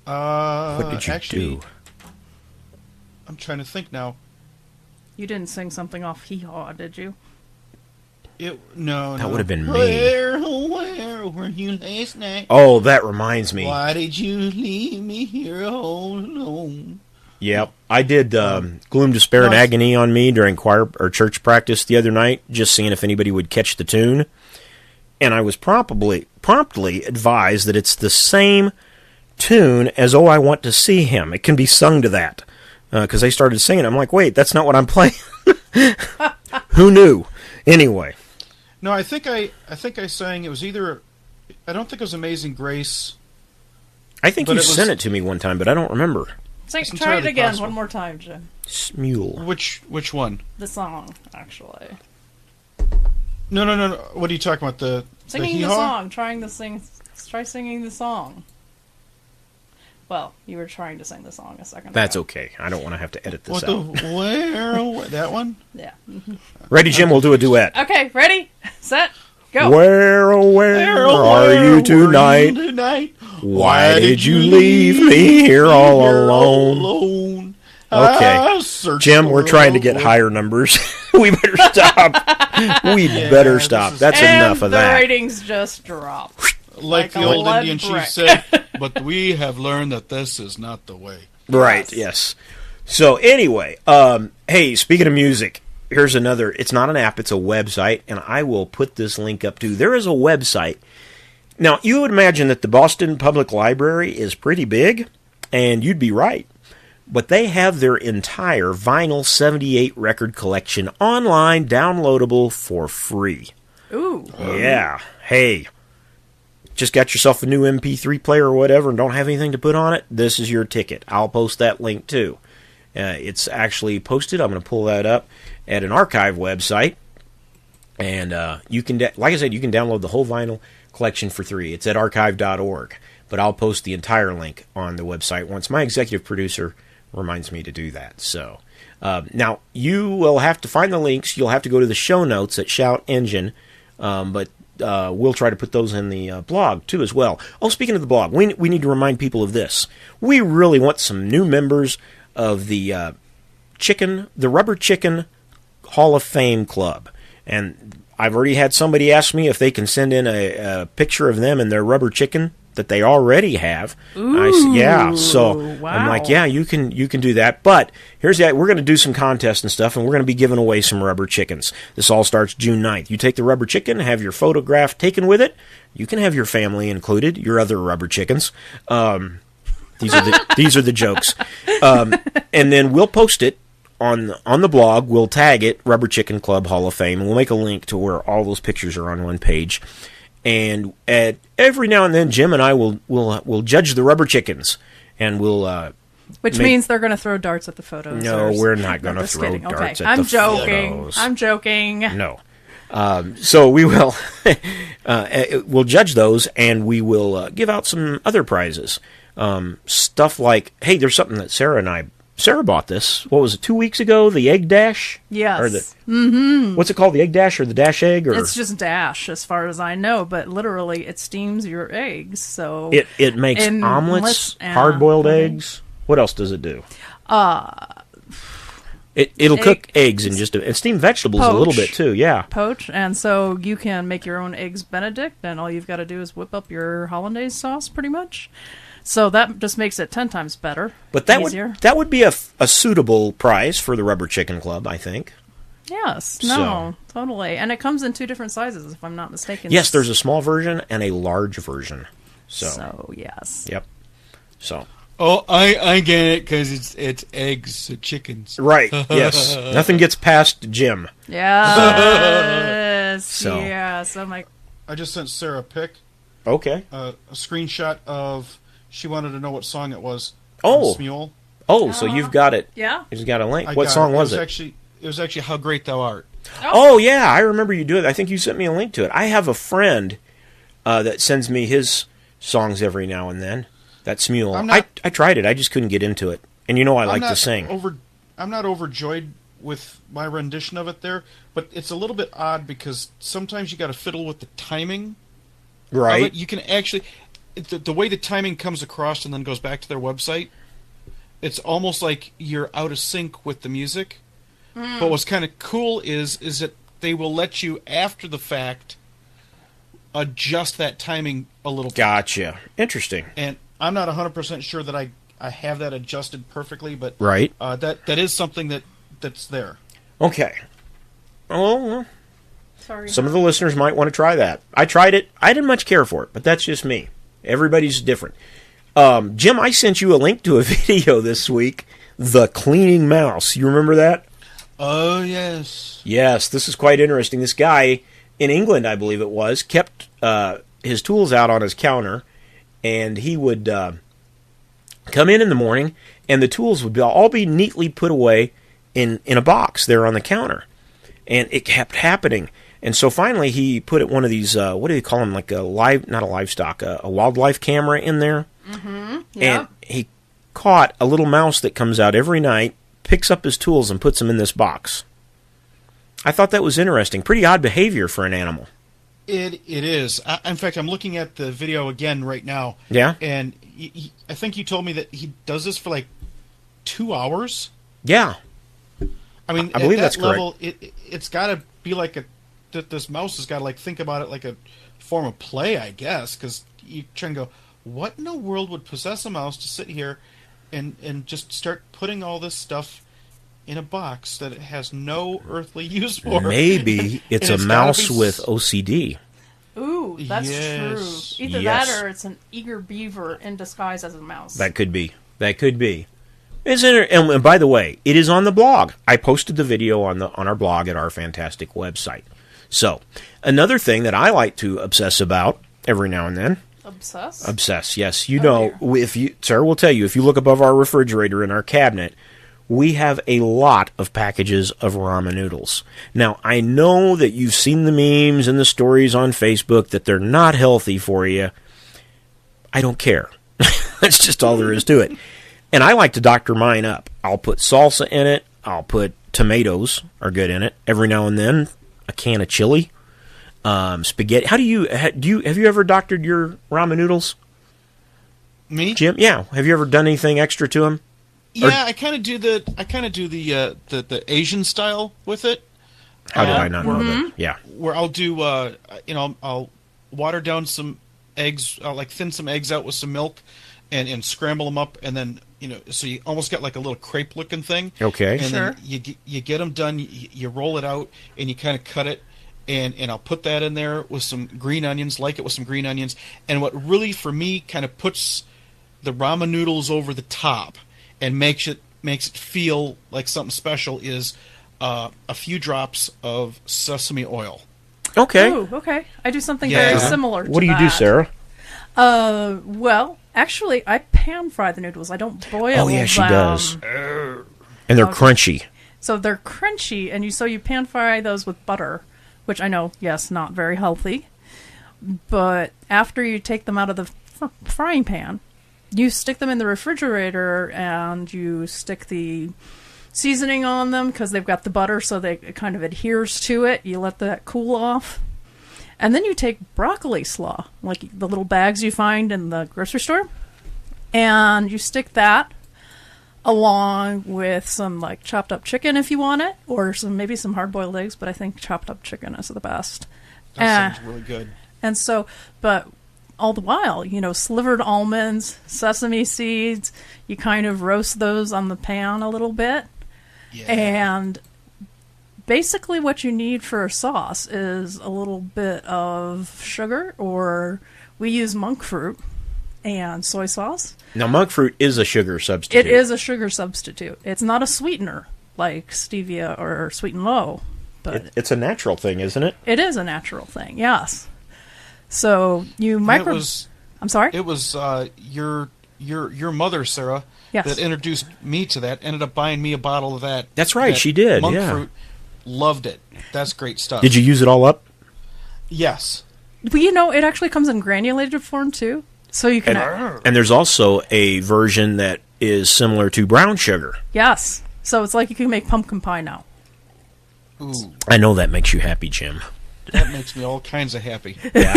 song? What did you do? I'm trying to think now. You didn't sing something off Hee Haw, did you? No. That would have been me. Where were you last night? Oh, that reminds me. Why did you leave me here all alone? Yep. I did Gloom, Despair, and Agony on me during choir or church practice the other night, just seeing if anybody would catch the tune. And I was promptly advised that it's the same tune as Oh, I Want to See Him. It can be sung to that. Because they started singing. I'm like, wait, that's not what I'm playing. Who knew? Anyway. No, I think I sang. It was either. I don't think it was Amazing Grace. I think you sent it to me one time, but I don't remember. Try it again one more time, Jim. Smule. Which one? The song, actually. No. What are you talking about? Singing the song. Try singing the song. Well, you were trying to sing the song a second ago. That's okay. I don't want to have to edit this out. Where? That one? Yeah. Ready, Jim? We'll do a duet. Okay, ready, set, go. Where are you tonight? Why did you leave me here all alone? Okay. Jim, we're trying to get higher numbers. We better stop. Better stop. That's enough of that. The ratings just dropped. Like the old Indian chief said, but we have learned that this is not the way. Right, yes. So anyway, hey, speaking of music, here's another, it's not an app, it's a website, and I will put this link up too. There is a website. Now, you would imagine that the Boston Public Library is pretty big, and you'd be right. But they have their entire Vinyl 78 record collection online, downloadable for free. Ooh. Yeah. Hey. Just got yourself a new MP3 player or whatever and don't have anything to put on it, this is your ticket. I'll post that link too. It's actually posted. I'm going to pull that up at an archive website. And you can, like I said, you can download the whole vinyl collection for free. It's at archive.org. But I'll post the entire link on the website once my executive producer reminds me to do that. So Now, you will have to find the links. You'll have to go to the show notes at Shout Engine, but we'll try to put those in the blog, too, as well. Oh, speaking of the blog, we need to remind people of this. We really want some new members of the Rubber Chicken Hall of Fame Club. And I've already had somebody ask me if they can send in a picture of them and their rubber chicken that they already have. Ooh, yeah. So wow. I'm like, yeah, you can do that. But here's the, we're going to do some contests and stuff, and we're going to be giving away some rubber chickens. This all starts June 9th. You take the rubber chicken, have your photograph taken with it. You can have your family included, your other rubber chickens. These are the jokes. And then we'll post it on the blog. We'll tag it Rubber Chicken Club Hall of Fame, and we'll make a link to where all those pictures are on one page. And every now and then, Jim and I will judge the rubber chickens, and we'll which means they're going to throw darts at the photos. No, we're not going to throw kidding. darts Okay. at I'm the joking. photos. I'm joking. No. So we will we'll judge those, and we will give out some other prizes. Stuff like, hey, there's something that Sarah bought this. What was it, 2 weeks ago? The egg dash? Yes. Or what's it called? The egg dash or the dash egg? Or it's just dash, as far as I know, but literally it steams your eggs. So it makes omelets, hard-boiled eggs. What else does it do? It'll cook eggs and steam vegetables a little bit too. Yeah, poach, and so you can make your own eggs Benedict, and all you've got to do is whip up your hollandaise sauce, pretty much. So that just makes it 10 times better. But that would be a suitable prize for the Rubber Chicken Club, I think. Yes, totally. And it comes in 2 different sizes, if I'm not mistaken. Yes, there's a small version and a large version. So yes. Yep. So. Oh, I get it, because it's eggs, chickens. Right, yes. Nothing gets past Jim. Yes. So. Yes. I'm like... I just sent Sarah a pic. Okay. A screenshot of... She wanted to know what song it was. Oh. Smule. Oh, so you've got it. Yeah. You've got a link. What song was it? It was actually How Great Thou Art. Oh, yeah, I remember you doing it. I think you sent me a link to it. I have a friend that sends me his songs every now and then. That's Smule. I tried it. I just couldn't get into it. And I like to sing. I'm not overjoyed with my rendition of it there, but it's a little bit odd because sometimes you got to fiddle with the timing. Right. Of it. You can actually... The way the timing comes across and then goes back to their website, it's almost like you're out of sync with the music. But what's kind of cool is that they will let you, after the fact, adjust that timing a little bit. Gotcha. Interesting. And I'm not 100% sure that I have that adjusted perfectly, but right. That is something that's there. Okay. Well, sorry. Some of the listeners might want to try that. I tried it. I didn't much care for it, but that's just me. Everybody's different. Jim, I sent you a link to a video this week, The Cleaning Mouse. You remember that? Oh, yes. Yes, this is quite interesting. This guy in England, I believe it was, kept his tools out on his counter, and he would come in the morning, and the tools would all be neatly put away in a box there on the counter. And it kept happening. And so finally he put one of these, what do you call them, like not a livestock, a wildlife camera in there. Mm-hmm. Yep. And he caught a little mouse that comes out every night, picks up his tools, and puts them in this box. I thought that was interesting. Pretty odd behavior for an animal. It is. In fact, I'm looking at the video again right now. Yeah? And I think you told me that he does this for like 2 hours. Yeah. I mean, I believe at that's that level, it's got to be like that this mouse has got to like think about it like a form of play, I guess, because you try and go, what in the world would possess a mouse to sit here and just start putting all this stuff in a box that it has no earthly use for? Maybe it's a mouse with OCD. Ooh, that's Yes. true. Either Yes. that or it's an eager beaver in disguise as a mouse. That could be. And by the way, it is on the blog. I posted the video on our blog at our fantastic website. So, another thing that I like to obsess about every now and then. Obsess, yes. Sarah will tell you, if you look above our refrigerator in our cabinet, we have a lot of packages of ramen noodles. Now, I know that you've seen the memes and the stories on Facebook that they're not healthy for you. I don't care. That's just all there is to it. And I like to doctor mine up. I'll put salsa in it. I'll put tomatoes are good in it. Every now and then, a can of chili, spaghetti. How do you have you ever doctored your ramen noodles, Me? Jim? Yeah. Have you ever done anything extra to them? Yeah, I kind of do the Asian style with it. How did I not know that? Yeah. Where I'll do I'll water down some eggs, I'll like thin some eggs out with some milk, and scramble them up, and then so you almost get like a little crepe looking thing. Okay. And Sure. then you get them done. You roll it out and you kind of cut it, and I'll put that in there with some green onions, like it with some green onions. And what really for me kind of puts the ramen noodles over the top and makes it feel like something special is a few drops of sesame oil. Okay. Ooh, okay. I do something Yeah. very similar to What do you do, that. Sarah? Well, actually, I pan fry the noodles. I don't boil them. Oh, yeah, she does. And they're crunchy. So they're crunchy, and you pan fry those with butter, which I know, yes, not very healthy. But after you take them out of the frying pan, you stick them in the refrigerator, and you stick the seasoning on them because they've got the butter, so it kind of adheres to it. You let that cool off. And then you take broccoli slaw, like the little bags you find in the grocery store, and you stick that along with some like chopped up chicken if you want it, or maybe some hard-boiled eggs, but I think chopped up chicken is the best. That sounds really good. And so, but all the while, slivered almonds, sesame seeds, you kind of roast those on the pan a little bit. Yeah. And basically what you need for a sauce is a little bit of sugar, or we use monk fruit and soy sauce. Now, monk fruit is a sugar substitute. It is a sugar substitute. It's not a sweetener like stevia or sweet and low, but It's a natural thing, isn't it? it is a natural thing, yes. So you I'm sorry? It was your mother, Sarah, Yes. that introduced me to that. Ended up buying me a bottle of that. That's right, that she did, Monk yeah. fruit. Loved it. That's great stuff. Did you use it all up? Yes. But it actually comes in granulated form too. So you can And there's also a version that is similar to brown sugar. yes. So it's like you can make pumpkin pie now. Ooh, I know that makes you happy, Jim. that makes me all kinds of happy. Yeah.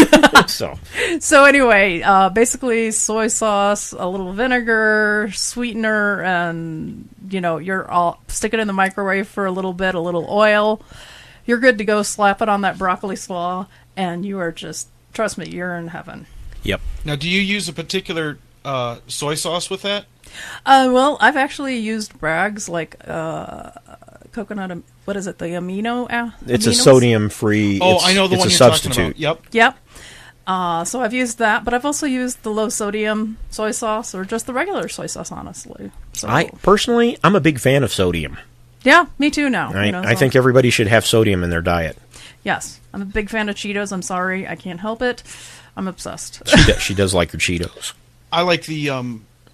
So anyway, basically soy sauce, a little vinegar, sweetener, and you're all stick it in the microwave for a little bit, a little oil. You're good to go. Slap it on that broccoli slaw, and you are just trust me, you're in heaven. Yep. Now, do you use a particular soy sauce with that? Well, I've actually used Bragg's like coconut. What is it? The amino? It's a aminos? sodium-free. Oh, it's, I know the it's one a you're substitute. talking about. Yep. Yep. So I've used that, but I've also used the low sodium soy sauce or just the regular soy sauce, honestly. So, I'm a big fan of sodium. yeah, me too now. I think everybody should have sodium in their diet. Yes, I'm a big fan of Cheetos. I'm sorry, I can't help it. I'm obsessed. She does like her Cheetos. I like the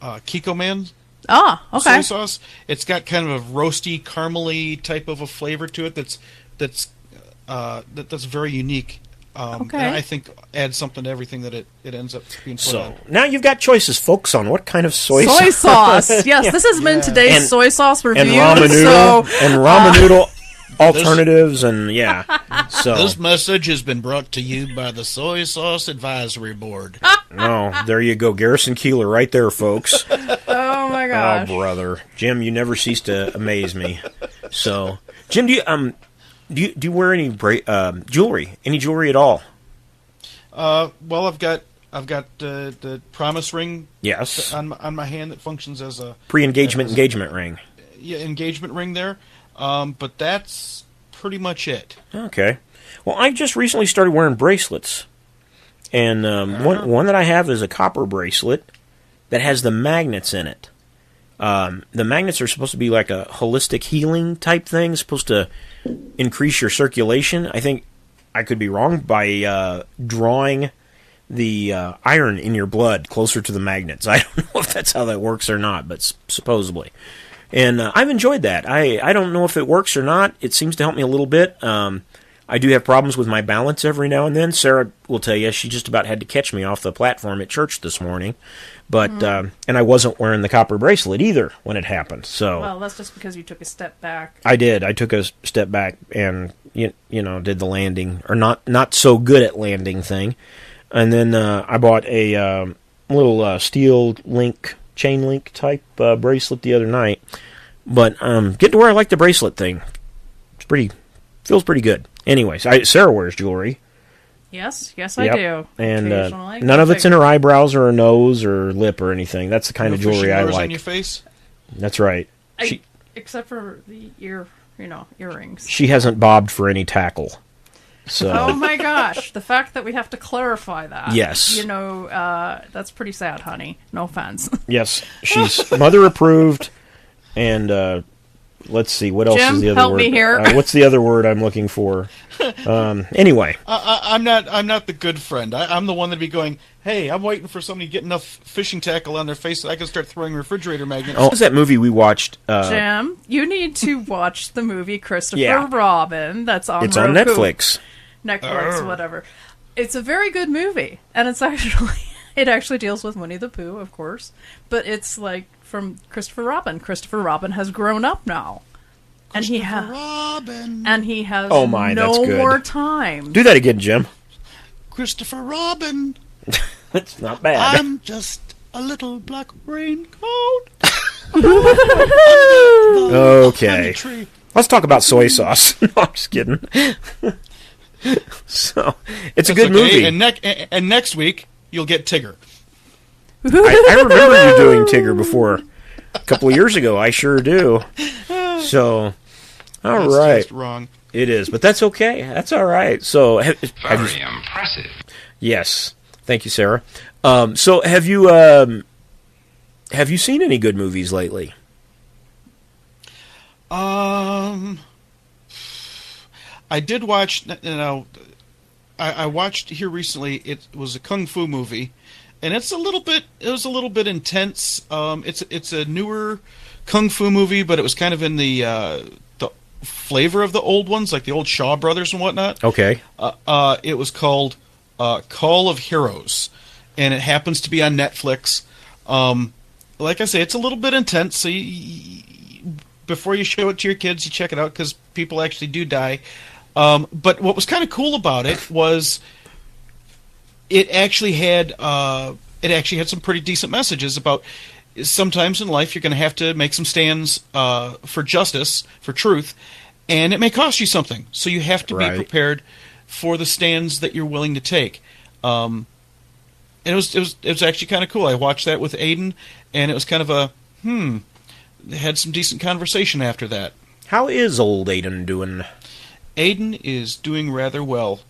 Kiko Man Okay. soy sauce. It's got kind of a roasty, caramely type of a flavor to it that's very unique. Okay. And I think adds something to everything that it ends up being put So on. now you've got choices, folks, on what kind of soy sauce. Yes, this has been today's And- soy sauce review. and ramen noodle So, and ramen noodle alternatives and So This message has been brought to you by the Soy Sauce Advisory Board. there you go, Garrison Keeler, right there, folks. oh my gosh. Oh, brother, Jim, you never cease to amaze me. So, Jim, do you wear any jewelry? Any jewelry at all? Well, I've got the promise ring Yes. on my hand that functions as a Pre-engagement engagement ring. engagement ring there. But that's pretty much it. Okay. Well, I just recently started wearing bracelets, and one that I have is a copper bracelet that has the magnets in it. The magnets are supposed to be like a holistic healing type thing, supposed to increase your circulation. I think I could be wrong by drawing the iron in your blood closer to the magnets. I don't know if that's how that works or not, but supposedly. And I've enjoyed that. I don't know if it works or not. It seems to help me a little bit. I do have problems with my balance every now and then. Sarah will tell you she just about had to catch me off the platform at church this morning. But and I wasn't wearing the copper bracelet either when it happened. So Well, that's just because you took a step back. I did. I took a step back and you know did the landing or not so good at landing thing. And then I bought a little steel link chain link type bracelet the other night. But getting to where I like the bracelet thing. Feels pretty good. Anyways, Sarah wears jewelry. Yes, I do. And Occasionally. none of it's in her eyebrows or her nose or lip or anything. That's the kind of jewelry I fishing lures like. on your face? That's right. Except for the earrings. She hasn't bobbed for any tackle. So Oh my gosh, the fact that we have to clarify that. Yes. That's pretty sad, honey. No offense. yes, she's mother approved. And let's see, what else Jim, is the other help word? me here. What's the other word I'm looking for? Anyway. I'm not the good friend. I'm the one that'd be going, hey, I'm waiting for somebody to get enough fishing tackle on their face that I can start throwing refrigerator magnets. What was that movie we watched? Jim, you need to watch the movie Christopher Yeah. Robin. That's on It's on Roku. Netflix. Netflix, whatever. It's a very good movie, and it actually deals with Winnie the Pooh, of course, but it's like from Christopher Robin. Christopher Robin has grown up now, and he has Oh my, that's no good. more time. Do that again, Jim. Christopher Robin, That's not bad. I'm just a little black raincoat. Okay. Let's talk about soy sauce. No, I'm just kidding. So, it's a good movie. And next week, you'll get Tigger. I remember you doing Tigger before. A couple of years ago, I sure do. So, all That's right. just wrong. It is, but that's okay. That's all right. So, Very impressive. yes. Thank you, Sarah. So, have you seen any good movies lately? I did watch. I watched here recently. It was a kung fu movie, and it was a little bit intense. It's a newer kung fu movie, but it was kind of in the flavor of the old ones, like the old Shaw Brothers and whatnot. Okay. It was called Call of Heroes, and it happens to be on Netflix. Like I say, it's a little bit intense, so before you show it to your kids, you check it out, because people actually do die. But what was kind of cool about it was it actually had some pretty decent messages about sometimes in life you're going to have to make some stands for justice, for truth, and it may cost you something. So you have to be prepared for the stands that you're willing to take. And it was actually kind of cool. I watched that with Aiden, and it was kind of had some decent conversation after that. How is old Aiden doing? Aiden is doing rather well.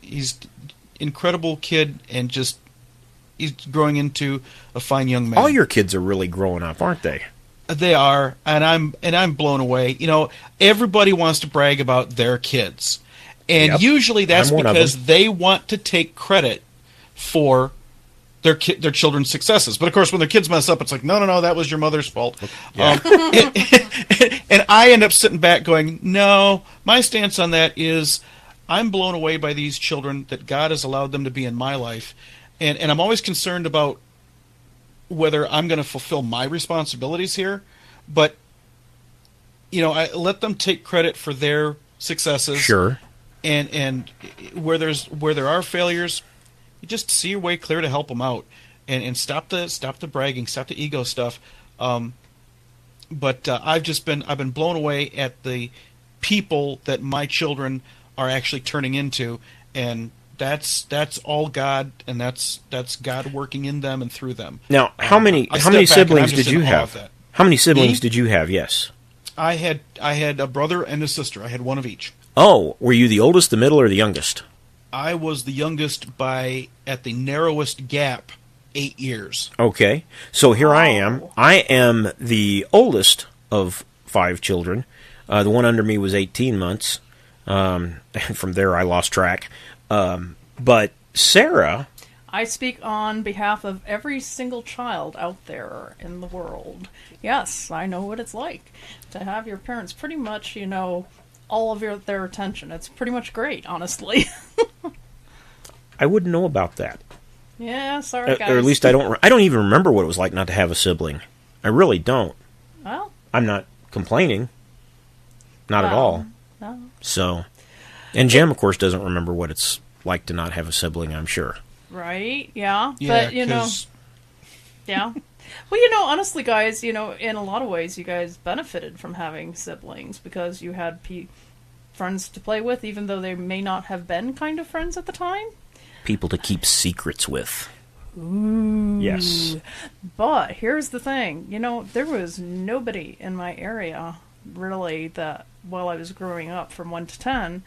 He's an incredible kid, and he's growing into a fine young man. All your kids are really growing up, aren't they? They are, and I'm blown away. Everybody wants to brag about their kids, and usually that's because they want to take credit for their children's successes. But of course, when their kids mess up, it's like, no, that was your mother's fault. Yeah. And I end up sitting back going, no, my stance on that is I'm blown away by these children that God has allowed them to be in my life. And I'm always concerned about whether I'm going to fulfill my responsibilities here. But, I let them take credit for their successes. Sure. And where there are failures, you just see your way clear to help them out, and stop the bragging, stop the ego stuff. But I've been blown away at the people that my children are actually turning into, and that's all God, and that's God working in them and through them. Now, how many siblings did you have? How many siblings did you have? Yes. I had a brother and a sister. I had one of each. Oh, were you the oldest, the middle, or the youngest? I was the youngest by, at the narrowest gap, 8 years. Okay. So here I am. I am the oldest of 5 children. The one under me was 18 months. And from there, I lost track. But Sarah... I speak on behalf of every single child out there in the world. Yes, I know what it's like to have your parents pretty much, all of their attention. It's pretty much great, honestly. I wouldn't know about that. Yeah, sorry, guys. Or at least I don't even remember what it was like not to have a sibling. I really don't. Well, I'm not complaining. Not at all. no. So, and Jim, of course, doesn't remember what it's like to not have a sibling, I'm sure. Right, yeah. Yeah, But, you know, 'cause- yeah. Well, you know, honestly, guys, you know, in a lot of ways, you guys benefited from having siblings because you had friends to play with, even though they may not have been kind of friends at the time. People to keep secrets with. Ooh. Yes. But here's the thing, you know, there was nobody in my area, really, that while I was growing up from 1 to 10,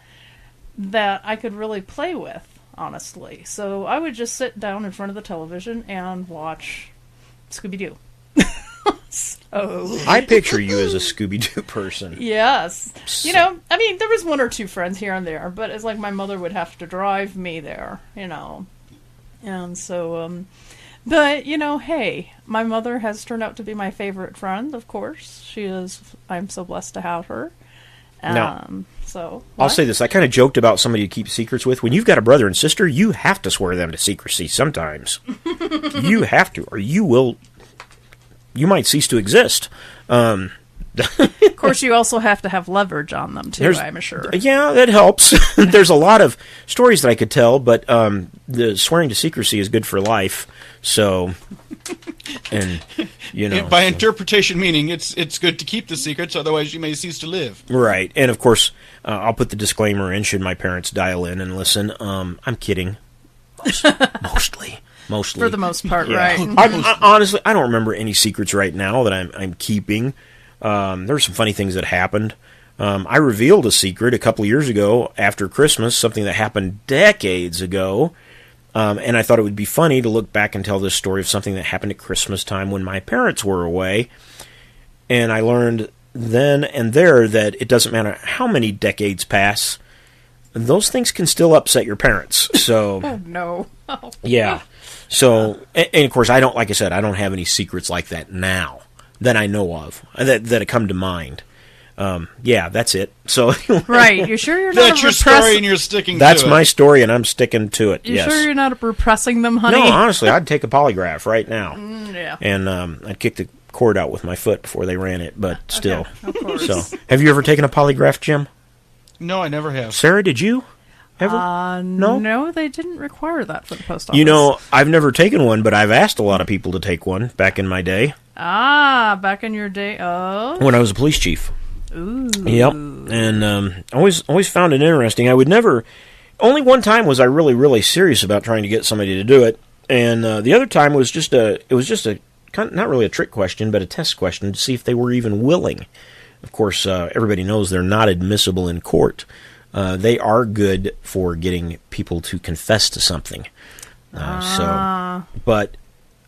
that I could really play with, honestly. So I would just sit down in front of the television and watch Scooby-Doo. So I picture you as a Scooby-Doo person. yes. You know, I mean, there was 1 or 2 friends here and there, but it's like my mother would have to drive me there, you know. And so, but, you know, hey, my mother has turned out to be my favorite friend, of course. She is, I'm so blessed to have her. No. So, I'll what? say this. I kind of joked about somebody to keep secrets with. When you've got a brother and sister, you have to swear them to secrecy sometimes. You have to, or you might cease to exist. Of course, you also have to have leverage on them, too, I'm sure. Yeah, that helps. There's a lot of stories that I could tell, but the swearing to secrecy is good for life. So, and, you know. by interpretation, meaning it's good to keep the secrets, otherwise you may cease to live. Right. And, of course, I'll put the disclaimer in should my parents dial in and listen. I'm kidding. Mostly. For the most part, Yeah. right. Honestly, I don't remember any secrets right now that I'm keeping. There's some funny things that happened. I revealed a secret a couple of years ago after Christmas, something that happened decades ago. And I thought it would be funny to look back and tell this story of something that happened at Christmas time when my parents were away. And I learned then and there that it doesn't matter how many decades pass, those things can still upset your parents. So, Oh, no. Oh. yeah. So, and of course, I don't have any secrets like that now that I know of, that come to mind. Yeah, that's it. So, Right. You sure you're not That's your story and you're sticking that's to it. my story, and I'm sticking to it. You Yes. sure you're not repressing them, honey? No, honestly, I'd take a polygraph right now, Yeah. and I'd kick the cord out with my foot before they ran it. But still, Of course. so have you ever taken a polygraph, Jim? No, I never have. Sarah, did you ever? No? No, they didn't require that for the post office. You know, I've never taken one, but I've asked a lot of people to take one back in my day back in your day. Oh. when I was a police chief. Ooh. Yep, and always found it interesting. I would never. Only one time was I really, really serious about trying to get somebody to do it, and the other time was just a kind of, not really a trick question, but a test question to see if they were even willing. Of course, everybody knows they're not admissible in court. They are good for getting people to confess to something. But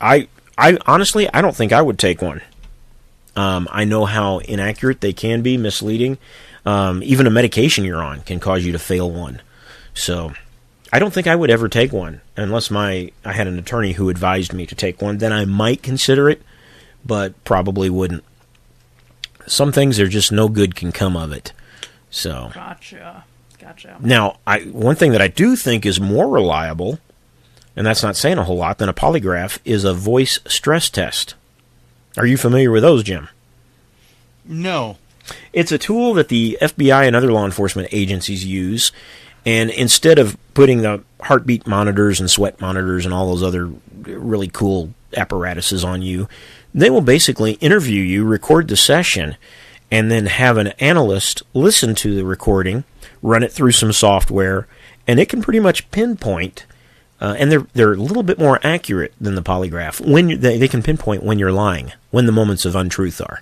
I honestly, I don't think I would take one. I know how inaccurate they can be, misleading. Even a medication you're on can cause you to fail one. So I don't think I would ever take one unless I had an attorney who advised me to take one. Then I might consider it, but probably wouldn't. Some things are just no good can come of it. So Gotcha. now, one thing that I do think is more reliable, and that's not saying a whole lot, than a polygraph, is a voice stress test. Are you familiar with those, Jim? No. It's a tool that the FBI and other law enforcement agencies use, and instead of putting the heartbeat monitors and sweat monitors and all those other really cool apparatuses on you, they will basically interview you, record the session, and then have an analyst listen to the recording, run it through some software, and it can pretty much pinpoint, and they're a little bit more accurate than the polygraph. They can pinpoint when you're lying, when the moments of untruth are.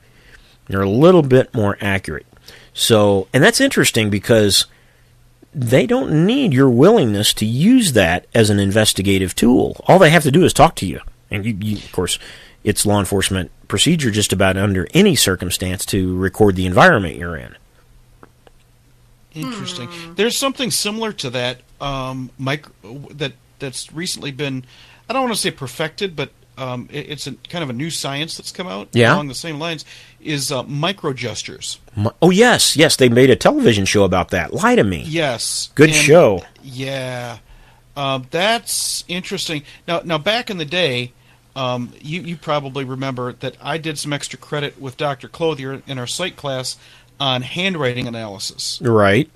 They're a little bit more accurate. So, and that's interesting because they don't need your willingness to use that as an investigative tool. All they have to do is talk to you. And you of course, it's law enforcement procedure just about under any circumstance to record the environment you're in. Interesting. There's something similar to that, that's recently been, I don't want to say perfected, but it's kind of a new science that's come out Yeah. along the same lines, is micro gestures. Oh, yes. They made a television show about that. Lie to me. Yes. Good show. Yeah. That's interesting. Now, back in the day, you probably remember that I did some extra credit with Dr. Clothier in our psych class on handwriting analysis. Right.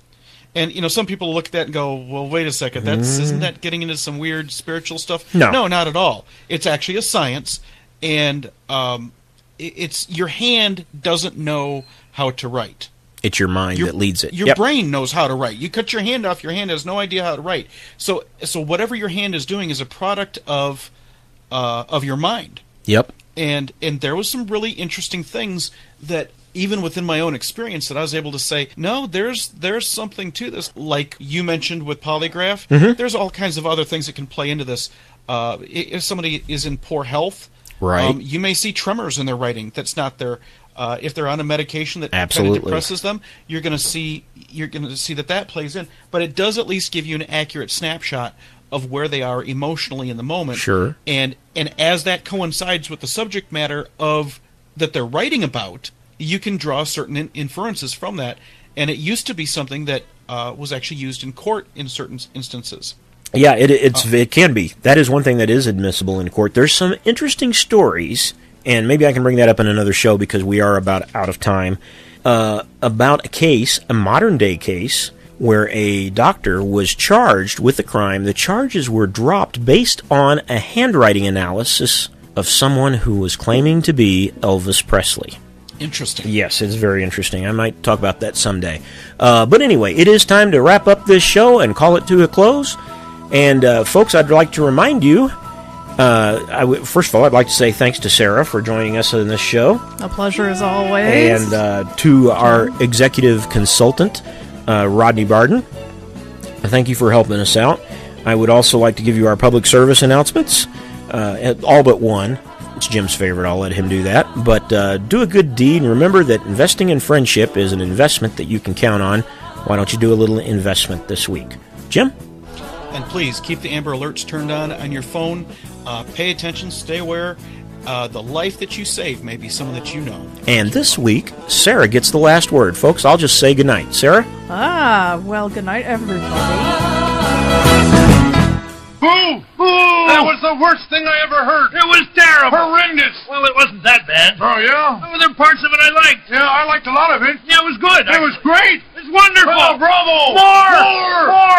And, some people look at that and go, well, wait a second, isn't that getting into some weird spiritual stuff? No. No, not at all. It's actually a science, and it's your hand doesn't know how to write. It's your mind that leads it. Your brain knows how to write. You cut your hand off, your hand has no idea how to write. So whatever your hand is doing is a product of your mind. Yep. And there was some really interesting things that even within my own experience that I was able to say, no, there's something to this. Like you mentioned with polygraph, there's all kinds of other things that can play into this. If somebody is in poor health, right, you may see tremors in their writing. That's not their. If they're on a medication that kind Absolutely. of depresses them, you're going to see that plays in. But it does at least give you an accurate snapshot of where they are emotionally in the moment. Sure. And as that coincides with the subject matter of that they're writing about, you can draw certain inferences from that. And it used to be something that was actually used in court in certain instances. Yeah, it can be. That is one thing that is admissible in court. There's some interesting stories, and maybe I can bring that up in another show because we are about out of time, about a case, a modern-day case, where a doctor was charged with a crime. The charges were dropped based on a handwriting analysis of someone who was claiming to be Elvis Presley. Interesting. Yes, it's very interesting. I might talk about that someday. But anyway, it is time to wrap up this show and call it to a close. And folks, I'd like to remind you, first of all, I'd like to say thanks to Sarah for joining us in this show. A pleasure as always. And to our executive consultant, Rodney Barden. Thank you for helping us out. I would also like to give you our public service announcements. All but one. It's Jim's favorite. I'll let him do that. But do a good deed, and remember that investing in friendship is an investment that you can count on. Why don't you do a little investment this week? Jim? And please keep the Amber Alerts turned on your phone. Pay attention, stay aware. The life that you save may be someone that you know. And this week, Sarah gets the last word. Folks, I'll just say goodnight. Sarah? Well, good night, everybody. Boo! Boo! That was the worst thing I ever heard. It was terrible. Horrendous. Well, it wasn't that bad. Oh, yeah? Well, there were parts of it I liked. Yeah, I liked a lot of it. Yeah, it was good. It was great. It's wonderful. Oh, bravo! More! More!